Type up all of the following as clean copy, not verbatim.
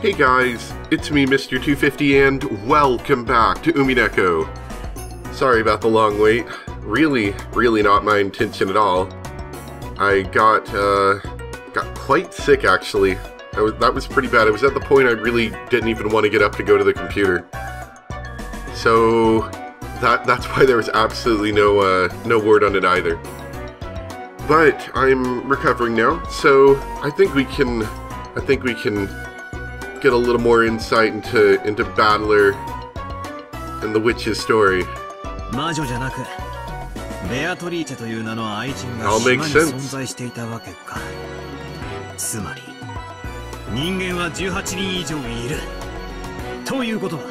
Hey guys, it's me Mr. 250 and welcome back to Umineko. Sorry about the long wait. Really not my intention at all. I got quite sick actually. That was pretty bad. I was at the point I really didn't even want to get up to go to the computer. So that's why there was absolutely no word on it either. But I'm recovering now, so I think we can get a little more insight into Battler and the witch's story. All makes sense. つまり人間は18人以上いるということは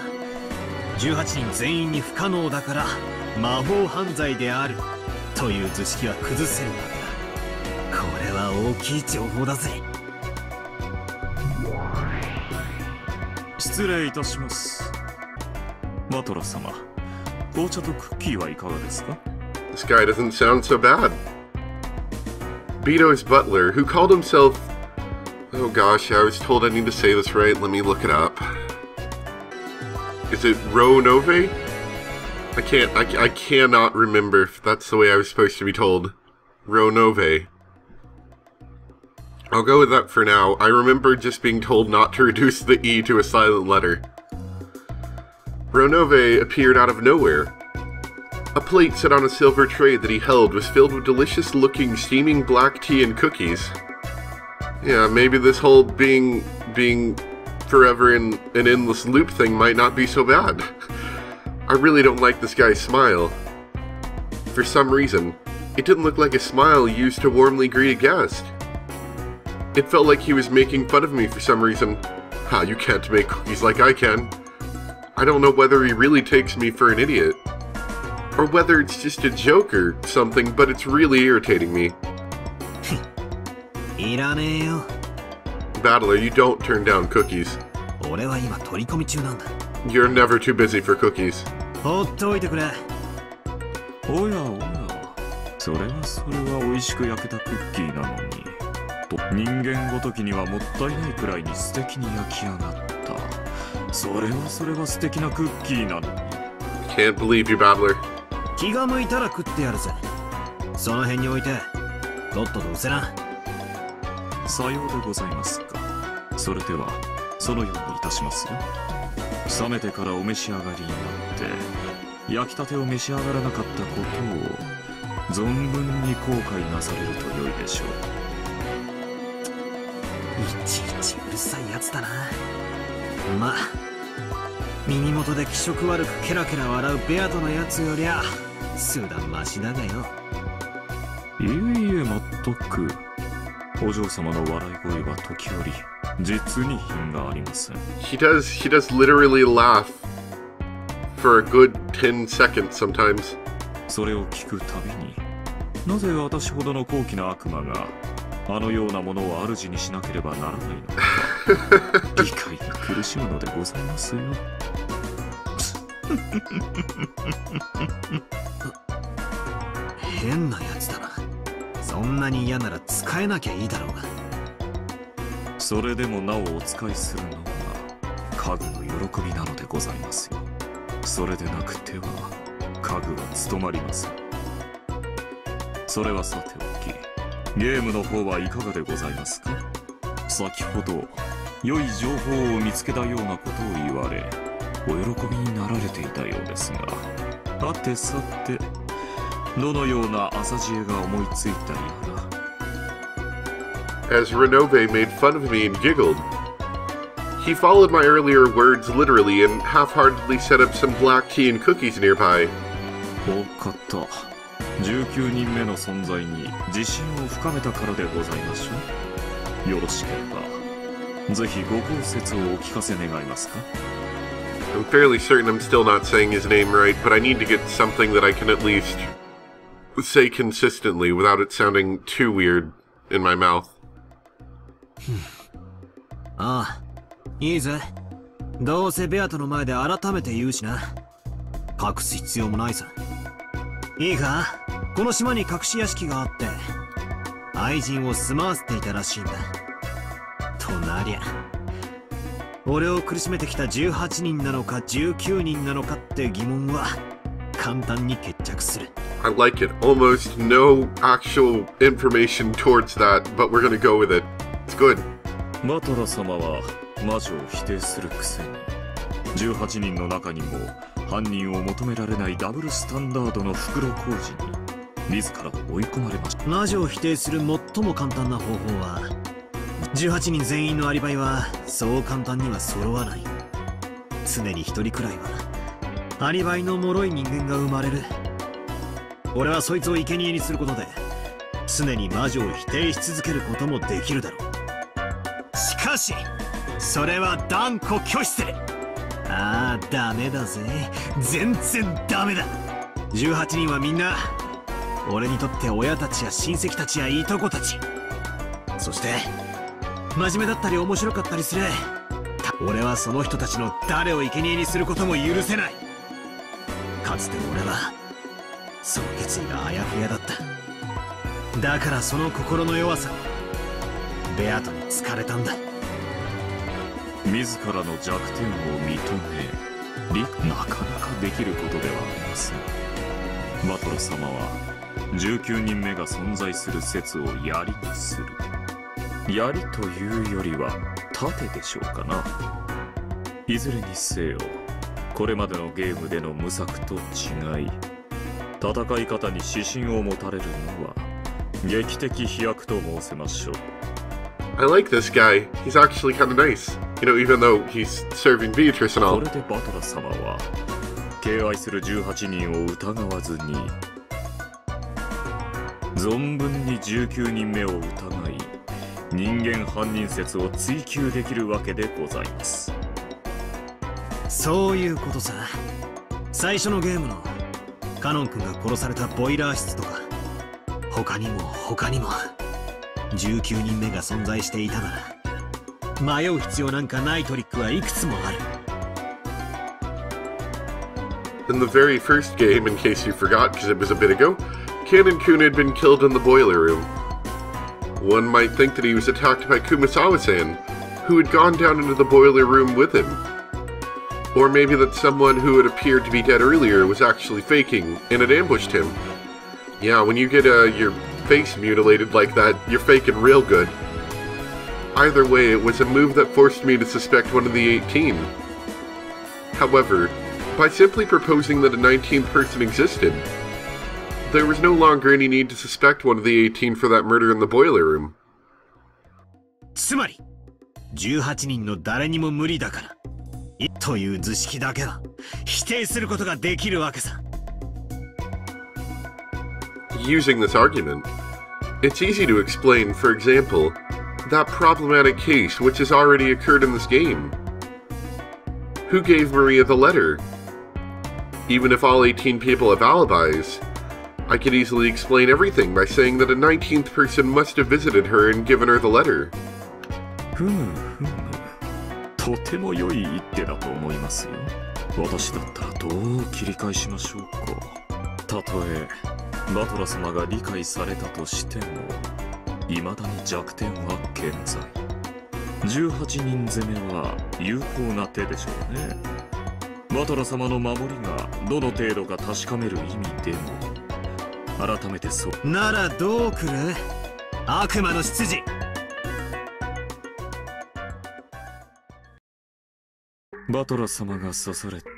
18人全員に不可能だから魔法犯罪であるという図式は崩せるわけだ。これは大きい情報だぜ。失礼いたします。マトラ様、紅茶とクッキーはいかがですか？ This guy doesn't sound so bad. Beto's butler, who called himself... Oh gosh, I was told I need to say this right. Let me look it up. Is it Ronove? I cannot remember if that's the way I was supposed to be told. Ronove. I'll go with that for now. I remember just being told not to reduce the E to a silent letter. Ronove appeared out of nowhere. A plate set on a silver tray that he held was filled with delicious-looking steaming black tea and cookies. Yeah, maybe this whole being forever in an endless loop thing might not be so bad. I really don't like this guy's smile. For some reason, it didn't look like a smile used to warmly greet a guest. It felt like he was making fun of me for some reason. Ha, you can't make cookies like I can. I don't know whether he really takes me for an idiot, or whether it's just a joke or something, but it's really irritating me. Battler, you don't turn down cookies. You're never too busy for cookies. ほっといてくれ。おやおや、それは美味しく焼けたクッキーなのに、人間ごときにはもったいないくらいに素敵に焼き上がった。それは素敵なクッキーなのに。Can't believe you, Battler. 気が向いたら食ってやるぜ。その辺に置いて、とっととうせな。さようでございますか。それではそのようにいたしますよ。冷めてからお召し上がりになって焼きたてを召し上がらなかったことを存分に後悔なされると良いでしょう。いちいちうるさいやつだな。まあ耳元で気色悪くケラケラ笑うベアトのやつよりゃ数段マシだがよ。いえいえ、まったくお嬢様の笑い声は時折実に品がありません。 He does literally laugh for a good 10 seconds sometimes. それを聞くたびに、なぜ私ほどの高貴な悪魔があのようなものを主にしなければならないのか理解に苦しむのでございますよ。変なやつだな。そんなに嫌なら使えなきゃいいだろうが。それでもなおお使いするのが家具の喜びなのでございますよ。それでなくては家具は務まりません。それはさておき、ゲームの方はいかがでございますか？先ほど良い情報を見つけたようなことを言われ、お喜びになられていたようですが、さてさて、どのような浅知恵が思いついたような。As Renove made fun of me and giggled, he followed my earlier words literally and half-heartedly set up some black tea and cookies nearby. お方、19人目の存在に自信を深めたからでございましょう。よろしければぜひご講説をお聞かせ願いますか？ I'm fairly certain I'm still not saying his name right, but I need to get something that I can at least say consistently without it sounding too weird in my mouth. ああ、いいぜ。どうせベアトの前で改めて言うしな。隠す必要もないさ。いいか、この島に隠し屋敷があって愛人を住まわせていたらしいんだ。となりゃ俺を苦しめてきた18人なのか19人なのかって疑問は簡単に決着する。I like it. Almost no actual information towards that, but we're gonna go with it. It's good. バトラ様は魔女を否定するくせに、18人の中にも犯人を求められないダブルスタンダードの袋小路に自ら追い込まれました。魔女を否定する最も簡単な方法は、18人全員のアリバイはそう簡単には揃わない。常に1人くらいはアリバイの脆い人間が生まれる。俺はそいつを生贄にすることで常に魔女を否定し続けることもできるだろう。しかしそれは断固拒否する。ああ、ダメだぜ。全然ダメだ。18人はみんな俺にとって親たちや親戚たちやいとこたち、そして真面目だったり面白かったりする。俺はその人たちの誰を生贄にすることも許せない。かつて俺はその決意があやふやだった。だからその心の弱さをベアトに疲れたんだ。自らの弱点を認め、なかなかできることではありません。バトラ様は19人目が存在する説を槍にする。槍というよりは盾でしょうかな。いずれにせよ、これまでのゲームでの無策と違い、戦い方に指針を持たれるのは劇的飛躍と申せましょう。I like this guy. He's actually kind of nice. You know, even though he's serving Beatrice and all. これでバトラ様は敬愛する18人を疑わずに存分に19人目を疑い、人間犯人説を追求できるわけでございます。そういうことさ。最初のゲームのカノン君が殺されたボイラー室とか、他にも19人目が存在していたなら迷う必要なんかないトリックはいくつもある。In the very first game, in case you forgot because it was a bit ago, Kanon-kun had been killed in the boiler room. One might think that he was attacked by Kumasawa-san, who had gone down into the boiler room with him. Or maybe that someone who had appeared to be dead earlier was actually faking and had ambushed him. Yeah, when you get your face mutilated like that, you're faking real good. Either way, it was a move that forced me to suspect one of the 18. However, by simply proposing that a 19th person existed, there was no longer any need to suspect one of the 18 for that murder in the boiler room. つまり18人の誰にも無理だからという図式だけは否定することができるわけさ。Using this argument, it's easy to explain, for example, that problematic case which has already occurred in this game. Who gave Maria the letter? Even if all 18 people have alibis, I could easily explain everything by saying that a 19th person must have visited her and given her the letter. とても良い一手だと思いますよ。私だったらどう切り返しましょうか。たとえバトラ様が理解されたとしても、未だに弱点は健在。18人攻めは有効な手でしょうね。バトラ様の守りがどの程度か確かめる意味でも、改めてそう。ならどうくる？悪魔の執事。バトラ様が刺された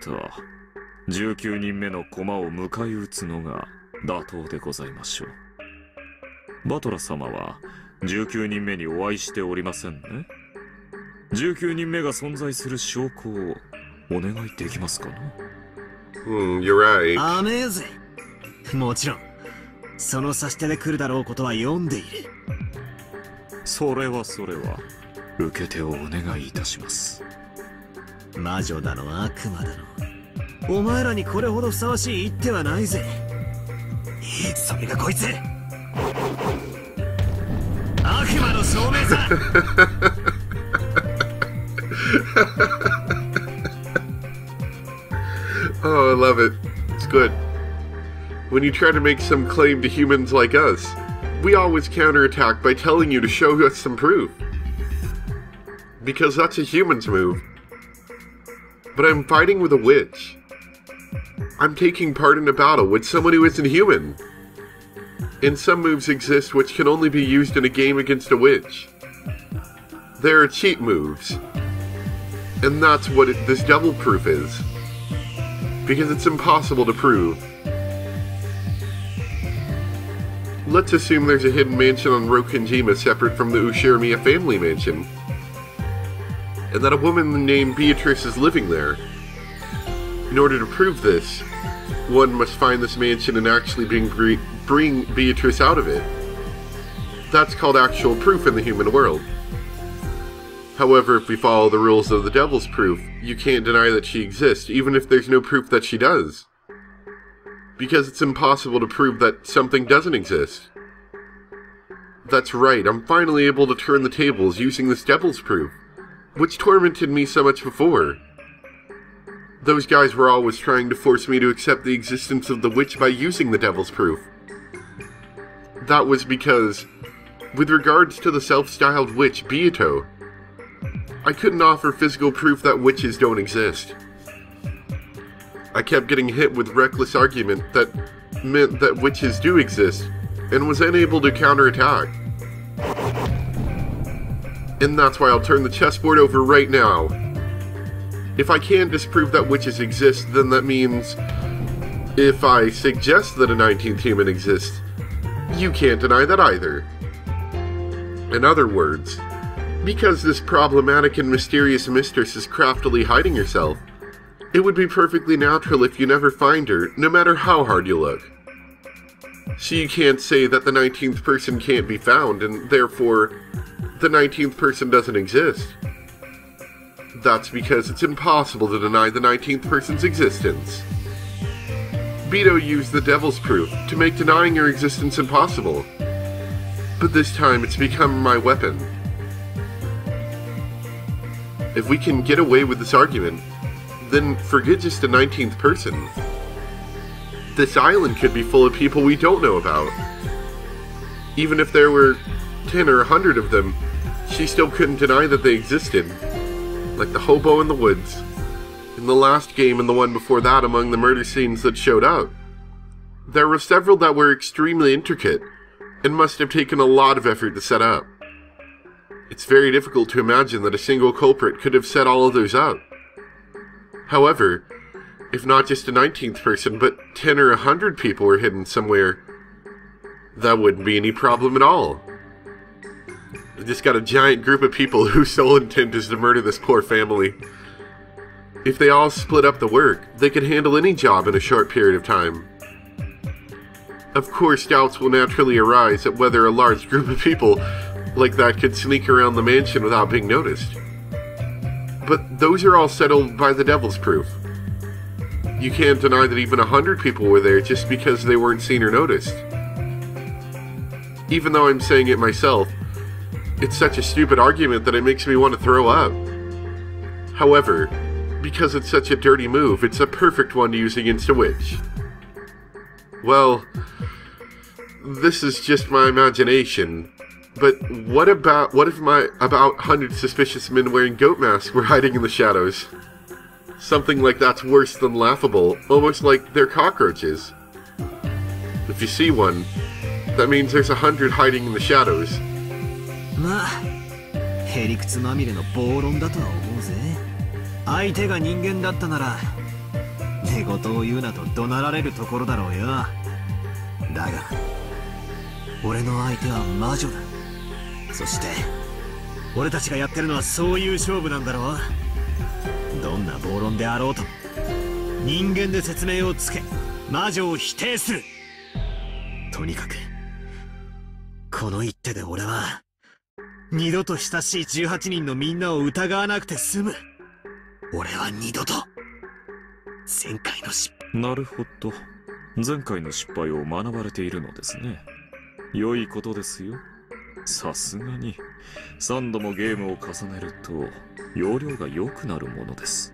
19人目の駒を迎え撃つのが妥当でございましょう。バトラ様は19人目にお会いしておりませんね。19人目が存在する証拠をお願いできますかな。You're right. アメーゼ。もちろんその指し手で来るだろうことは読んでいる。それは受け手をお願いいたします。魔女だの悪魔だの、お前らにこれほどふさわしい一手はないぜ。それがこいつ、悪魔の証明さ。Oh, I love it. It's good. When you try to make some claim to humans like us, we always counterattack by telling you to show us some proof. Because that's a human's move. but I'm fighting with a witch. I'm taking part in a battle with someone who isn't human. And some moves exist which can only be used in a game against a witch. There are cheat moves. And that's what this devil proof is. Because it's impossible to prove. Let's assume there's a hidden mansion on Rokenjima separate from the Ushiramiya family mansion. And that a woman named Beatrice is living there. In order to prove this, one must find this mansion and actually bring Beatrice out of it. That's called actual proof in the human world. However, if we follow the rules of the devil's proof, you can't deny that she exists, even if there's no proof that she does. Because it's impossible to prove that something doesn't exist. That's right, I'm finally able to turn the tables using this devil's proof, which tormented me so much before. Those guys were always trying to force me to accept the existence of the witch by using the devil's proof. That was because, with regards to the self-styled witch Beato, I couldn't offer physical proof that witches don't exist. I kept getting hit with reckless argument that meant that witches do exist, and was unable to counterattack. And that's why I'll turn the chessboard over right now. If I can't disprove that witches exist, then that means if I suggest that a 19th human exists, you can't deny that either. In other words, because this problematic and mysterious mistress is craftily hiding herself, it would be perfectly natural if you never find her, no matter how hard you look. So you can't say that the 19th person can't be found, and therefore, the 19th person doesn't exist. That's because it's impossible to deny the 19th person's existence. Beto used the devil's proof to make denying her existence impossible. But this time it's become my weapon. If we can get away with this argument, then forget just a 19th person. This island could be full of people we don't know about. Even if there were 10 or 100 of them, she still couldn't deny that they existed. Like the hobo in the woods, in the last game and the one before that among the murder scenes that showed up. There were several that were extremely intricate, and must have taken a lot of effort to set up. It's very difficult to imagine that a single culprit could have set all of those up. However, if not just a 19th person, but 10 or 100 people were hidden somewhere, that wouldn't be any problem at all. We just got a giant group of people whose sole intent is to murder this poor family. If they all split up the work, they could handle any job in a short period of time. Of course, doubts will naturally arise at whether a large group of people like that could sneak around the mansion without being noticed. But those are all settled by the devil's proof. You can't deny that even 100 people were there just because they weren't seen or noticed. Even though I'm saying it myself, it's such a stupid argument that it makes me want to throw up. However, because it's such a dirty move, it's a perfect one to use against a witch. Well, this is just my imagination, but what if about 100 suspicious men wearing goat masks were hiding in the shadows? Something like that's worse than laughable, almost like they're cockroaches. If you see one, that means there's 100 hiding in the shadows. まあ、へりくつまみれの暴論だとは思うぜ。相手が人間だったなら、寝言を言うなと怒鳴られるところだろうよ。だが、俺の相手は魔女だ。そして、俺たちがやってるのはそういう勝負なんだろう。どんな暴論であろうと、人間で説明をつけ、魔女を否定する。とにかく、この一手で俺は、二度と親しい18人のみんなを疑わなくて済む。俺は二度と前回のなるほど。前回の失敗を学ばれているのですね。良いことですよ。さすがに3度もゲームを重ねると容量が良くなるものです。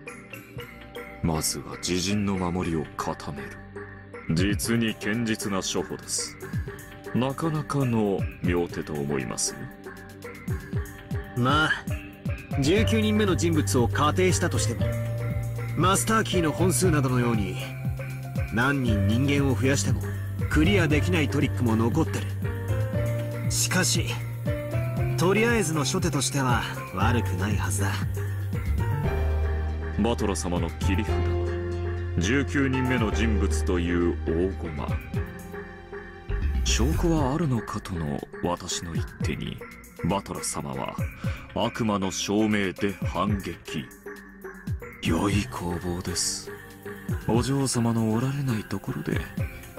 まずは自陣の守りを固める。実に堅実な処方です。なかなかの妙手と思いますよ。まあ19人目の人物を仮定したとしても、マスターキーの本数などのように何人人間を増やしてもクリアできないトリックも残ってる。しかしとりあえずの初手としては悪くないはずだ。バトラ様の切り札、19人目の人物という大駒。証拠はあるのかとの私の一手に、バトラ様は悪魔の証明で反撃。良い攻防です。お嬢様のおられないところで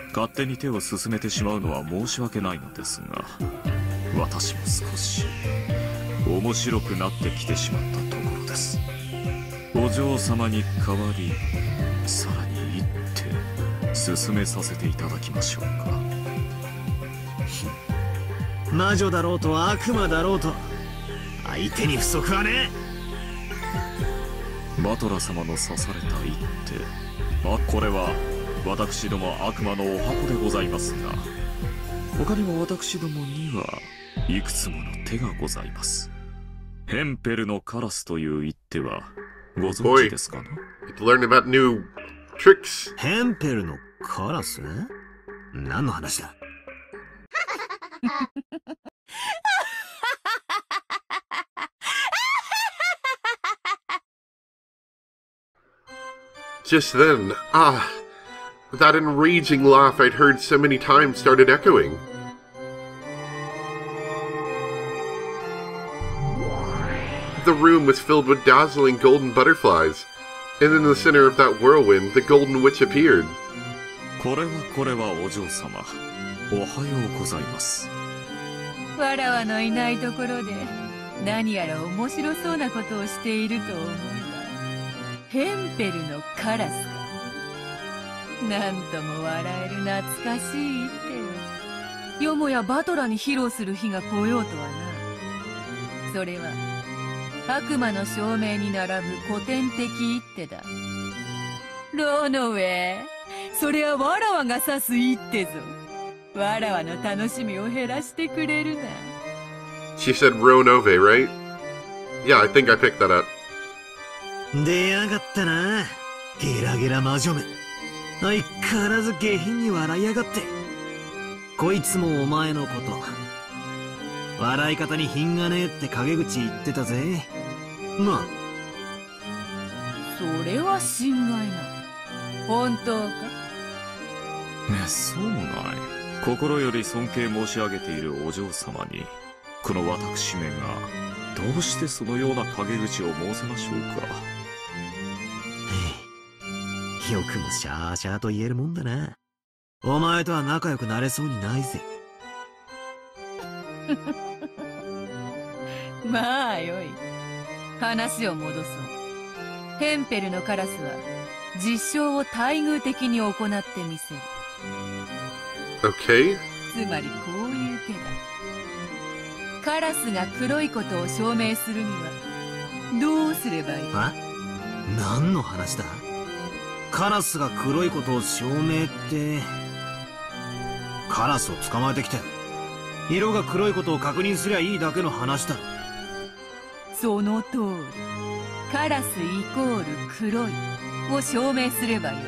勝手に手を進めてしまうのは申し訳ないのですが、私も少し面白くなってきてしまったところです。お嬢様に代わりさらに一手進めさせていただきましょうか。魔女だろうと悪魔だろうと相手に不足はねえ。バトラ様の刺された一手、これは私ども悪魔のお箱でございますが、他にも私どもにはいくつもの手がございます。ヘンペルのカラスという一手はご存知ですかな？ Learn about new tricks. ヘンペルのカラス？何の話だJust then, that enraging laugh I'd heard so many times started echoing. The room was filled with dazzling golden butterflies, and in the center of that whirlwind, the golden witch appeared. これはお嬢様、おはようございます。わらわのいないところで何やら面白そうなことをしていると思えば、ヘンペルのカラスか。なんとも笑える懐かしい一手よ。よもやバトラに披露する日が来ようとはな。それは悪魔の証明に並ぶ古典的一手だ。ローノウェイ、それはわらわが指す一手ぞ。わらわの楽しみを減らしてくれるな。 She said Ronove, right? Yeah, I think I picked that up. 出やがったな、ゲラゲラ魔女め。相変わらず下品に笑いやがって。こいつもお前のこと、笑い方に品がねえって陰口言ってたぜ。まあそれは心外な。本当か？そうもない。心より尊敬申し上げているお嬢様に、この私めがどうしてそのような陰口を申せましょうか。よくもシャーシャーと言えるもんだな。お前とは仲良くなれそうにないぜ。まあよい。話を戻そう。ヘンペルのカラスは実証を待遇的に行ってみせる。Okay. つまりこういう手だ。カラスが黒いことを証明するにはどうすればいい？何の話だ？カラスが黒いことを証明って、カラスを捕まえてきて色が黒いことを確認すりゃいいだけの話だろ。その通り。カラスイコール黒いを証明すればよい。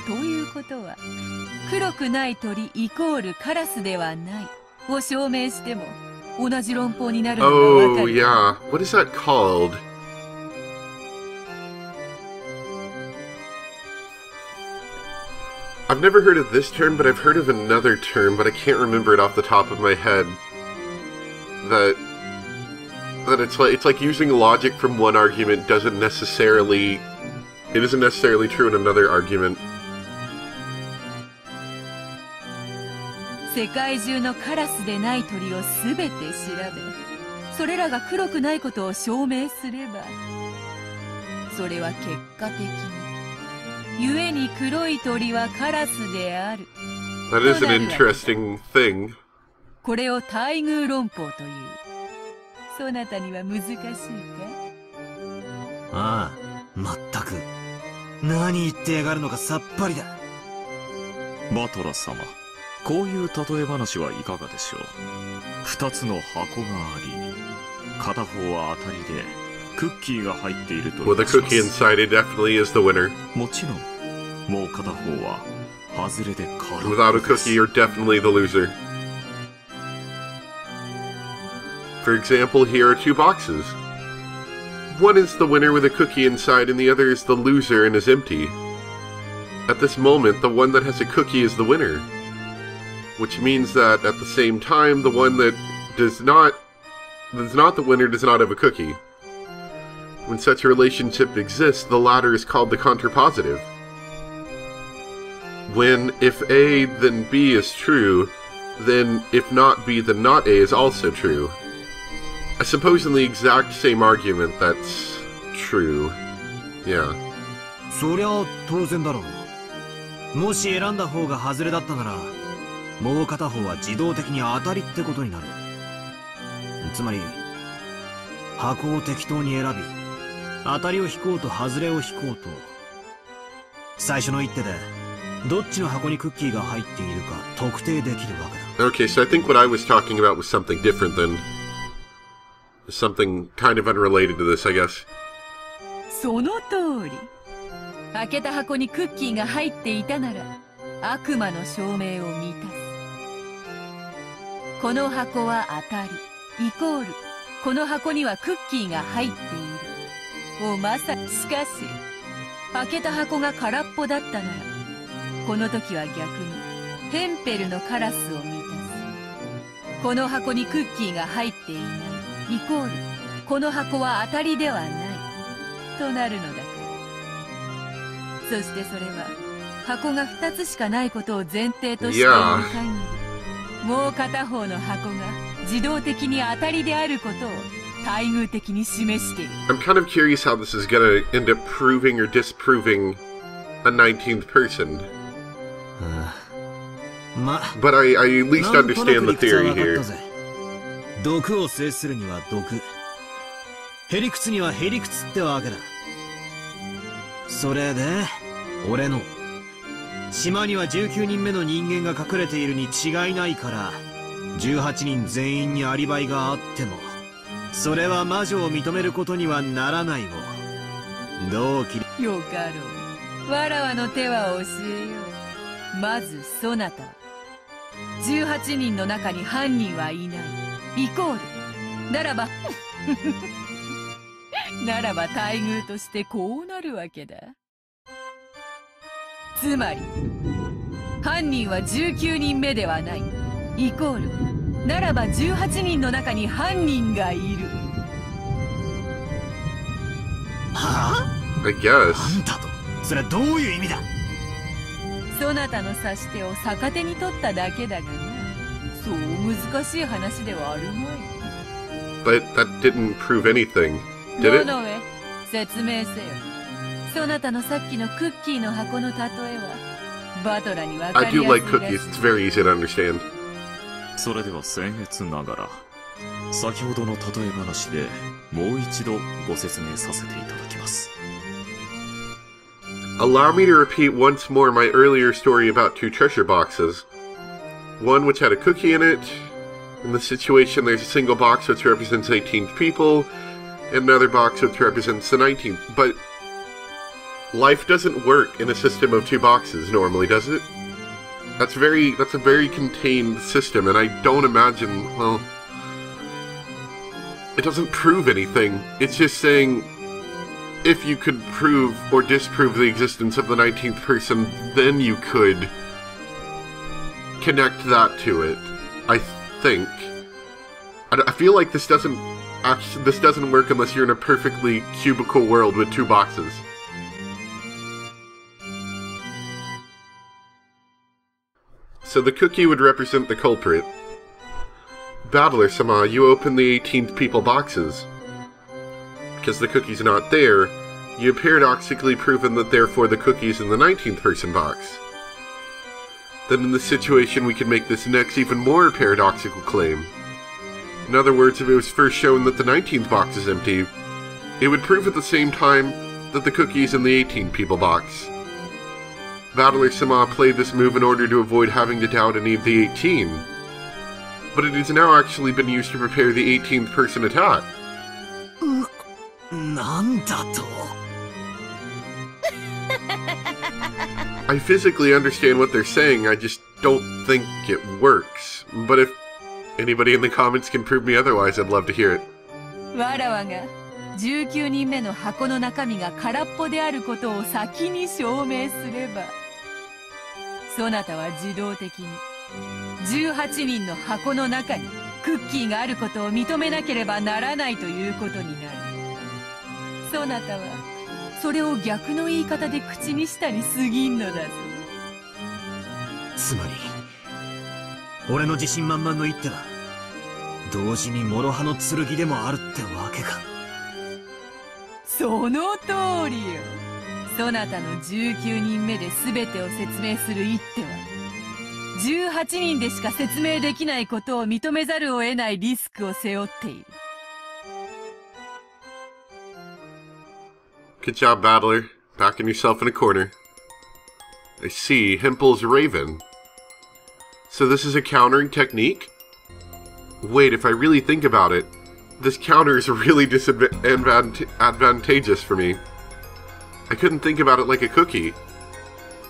ということは、黒くない鳥イコールカラスではないを証明しても同じ論法になるのがわかる。Oh, yeah. What is that called? I've never heard of this term, but I've heard of another term, but I can't remember it off the top of my head. That it's like using logic from one argument isn't necessarily true in another argument. 世界中のカラスでない鳥をすべて調べ、それらが黒くないことを証明すれば、それは結果的に、故に黒い鳥はカラスである。That is an interesting thing. これを待遇論法という。そなたには難しいか？ああ、まったく。何言ってやがるのかさっぱりだ。バトラ様、こういう例え話はいかがでしょう。二つの箱があり、片方は当たりでクッキーが入っていると With a いたしま cookie す。 inside, it definitely is the winner. もちろん、もう片方は外れで空っ Without ぽ a です cookie, you're definitely the loser. For example, here are two boxes. One is the winner with a cookie inside, and the other is the loser and is empty. At this moment, the one that has a cookie is the winner. Which means that, at the same time, the one that is not the winner does not have a cookie. When such a relationship exists, the latter is called the contrapositive. When if A, then B is true, then if not B, then not A is also true. I suppose in the exact same argument that's true. Yeah. そりゃ当然だろう。もし選んだ方が外れだったなら、もう片方は自動的に当たりってことになる。つまり、箱を適当に選び、当たりを引こうと外れを引こうと、最初の一手で、どっちの箱にクッキーが入っているか特定できるわけだ。Okay, so I think what I was talking about was something different than... something kind of unrelated to this, I guess. その通り。開けた箱にクッキーが入っていたなら、悪魔の証明を満たす。この箱は当たり、イコール、この箱にはクッキーが入っている。まさに、しかし、開けた箱が空っぽだったなら、この時は逆に、ヘンペルのカラスを満たす。この箱にクッキーが入っていない。イコール、この箱は当たりではない。となるのだから。そしてそれは、箱が2つしかないことを前提としている限り、もう片方の箱が自動的に当たりであることを対偶的に示している。I'm kind of curious how this is gonna end up proving or disproving a 19th person. But I at least understand the theory here. 毒を制するには毒。へりくつにはへりくつってわけだ。それで、俺の、島には19人目の人間が隠れているに違いないから、18人全員にアリバイがあっても、それは魔女を認めることにはならないを。どう切り。よかろう。わらわの手は教えよう。まず、そなたは。18人の中に犯人はいない。イコール。ならば、ならば待遇としてこうなるわけだ。つまり、犯人は19人目ではない。イコール、ならば18人の中に犯人がいる。はぁ I guess. あんたと、それはどういう意味だ。そなたの指し手を逆手に取っただけだがな。そう難しい話ではあるまい。But that didn't prove anything, did it? 野々説明せよ。そなたのさっきのクッキーの箱の例えは、バトラに分か I り do やすい like らし cookies. い。It's very easy to understand. それでは僭越ながら、先ほどの例え話でもう一度ご説明させていただきます。Allow me to repeat once more my earlier story about two treasure boxes. One which had a cookie in it. In the situation, there's a single box which represents 18 people, and another box which represents the 19th. But life doesn't work in a system of two boxes normally, does it? That's a very contained system, and I don't imagine, well, it doesn't prove anything. It's just saying, if you could prove or disprove the existence of the 19th person, then you could connect that to it, I think. I feel like this doesn't work unless you're in a perfectly cubical world with two boxes. So the cookie would represent the culprit. Battler-sama, you open the 18th people boxes. Because the cookie's not there, you have paradoxically proven that therefore the cookie's in the 19th person box. Then in this situation we can make this next even more paradoxical claim. In other words, if it was first shown that the 19th box is empty, it would prove at the same time that the cookie is in the 18 people box. Battler-sama played this move in order to avoid having to doubt any of the 18. But it has now actually been used to prepare the 18th person attack. なんだと I physically understand what they're saying, I just don't think it works. But if anybody in the comments can prove me otherwise, I'd love to hear it. わらわが19人目の箱の中身が空っぽであることを先に証明すれば、そなたは自動的に18人の箱の中にクッキーがあることを認めなければならないということになる。そなたはそれを逆の言い方で口にしたに過ぎんのだぞ。つまり俺の自信満々の一手は同時に諸刃の剣でもあるってわけか。その通りよ。そなたの19人目で全てを説明する一手は18人でしか説明できないことを認めざるを得ないリスクを背負っている。Good job, Battler. Backing yourself in a corner. I see. Hempel's Raven. So this is a countering technique? Wait, if I really think about it, this counter is really advantageous for me. I couldn't think about it like a cookie.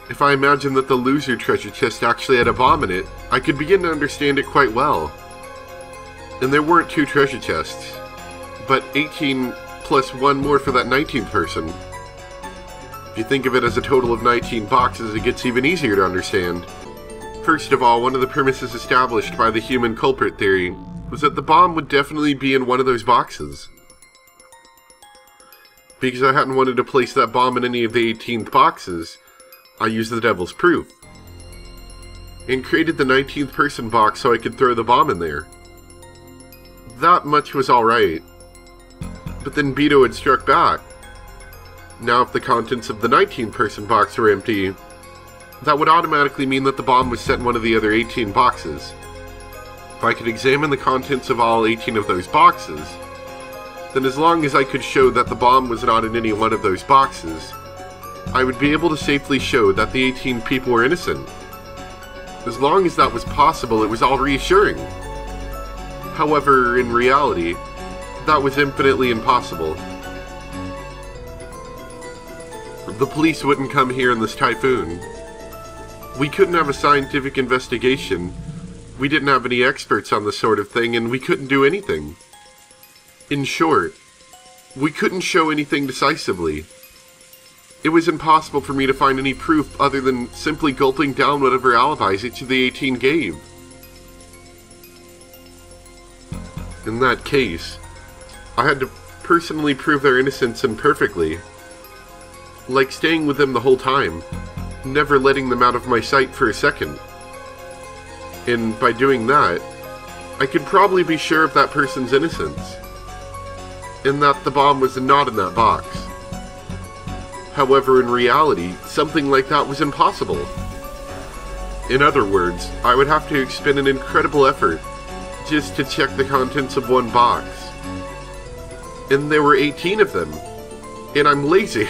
If I imagine that the loser treasure chest actually had a bomb in it, I could begin to understand it quite well. And there weren't 2 treasure chests, but 18 plus 1 more for that 19th person. If you think of it as a total of 19 boxes, it gets even easier to understand. First of all, one of the premises established by the human culprit theory was that the bomb would definitely be in one of those boxes. Because I hadn't wanted to place that bomb in any of the 18th boxes, I used the Devil's Proof, and created the 19th person box so I could throw the bomb in there. That much was alright. But then Beto had struck back. Now if the contents of the 19th person box were empty, that would automatically mean that the bomb was set in one of the other 18 boxes. If I could examine the contents of all 18 of those boxes, then as long as I could show that the bomb was not in any one of those boxes, I would be able to safely show that the 18 people were innocent. As long as that was possible, it was all reassuring. However, in reality, that was infinitely impossible. The police wouldn't come here in this typhoon. We couldn't have a scientific investigation. We didn't have any experts on this sort of thing, and we couldn't do anything. In short, we couldn't show anything decisively. It was impossible for me to find any proof other than simply gulping down whatever alibis each of the 18 gave. In that case, I had to personally prove their innocence imperfectly. Like staying with them the whole time, never letting them out of my sight for a second. And by doing that, I could probably be sure of that person's innocence, and that the bomb was not in that box. However, in reality, something like that was impossible. In other words, I would have to expend an incredible effort just to check the contents of one box. And there were 18 of them. And I'm lazy.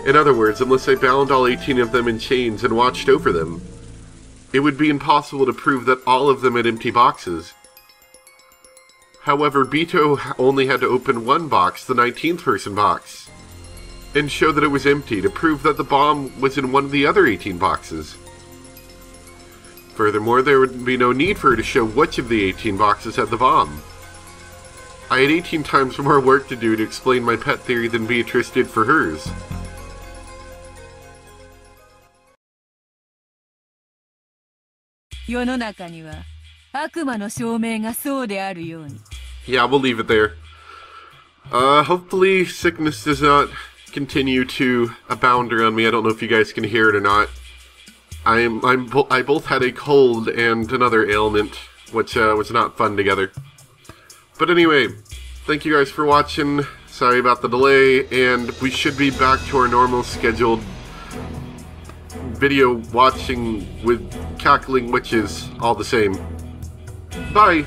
In other words, unless I bound all 18 of them in chains and watched over them, it would be impossible to prove that all of them had empty boxes. However, Beto only had to open one box, the 19th person box, and show that it was empty to prove that the bomb was in one of the other 18 boxes. Furthermore, there would be no need for her to show which of the 18 boxes had the bomb. I had 18 times more work to do to explain my pet theory than Beatrice did for hers. Yeah, we'll leave it there. Hopefully sickness does not continue to abound around me. I don't know if you guys can hear it or not. I both had a cold and another ailment, which was not fun together. But anyway, thank you guys for watching. Sorry about the delay, and we should be back to our normal scheduled video watching with cackling witches all the same. Bye!